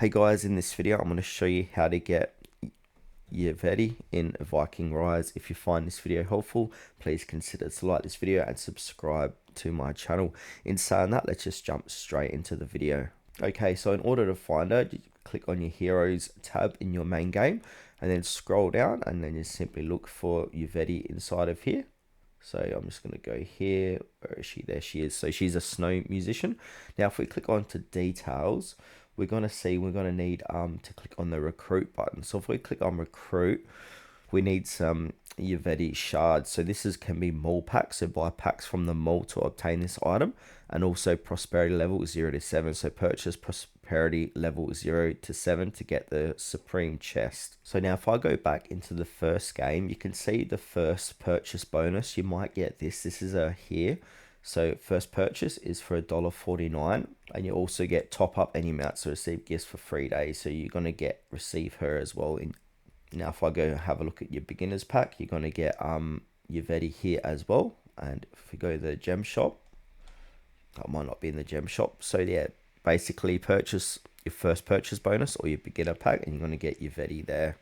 Hey guys, in this video I'm going to show you how to get Yvette in Viking Rise. If you find this video helpful, please consider to like this video and subscribe to my channel. In saying that, let's just jump straight into the video. Okay, so in order to find her, you click on your Heroes tab in your main game and then scroll down and then you simply look for Yvette inside of here. So I'm just going to go here. Where is she? There she is. So she's a snow musician. Now if we click on to details, we're going to see we're going to need to click on the recruit button. So if we click on recruit, we need some Yvette shards. So this can be mall packs. So buy packs from the mall to obtain this item, and also prosperity level 0 to 7. So purchase prosperity level 0 to 7 to get the supreme chest. So now if I go back into the first game, you can see the first purchase bonus. You might get this. This is a here. So first purchase is for $1.49, and you also get top up any amount to receive gifts for 3 days. So you're gonna receive her as well. Now if I go have a look at your beginners pack, you're gonna get Yvette here as well. And if we go to the gem shop, that might not be in the gem shop. So yeah, basically purchase your first purchase bonus or your beginner pack, and you're gonna get Yvette there.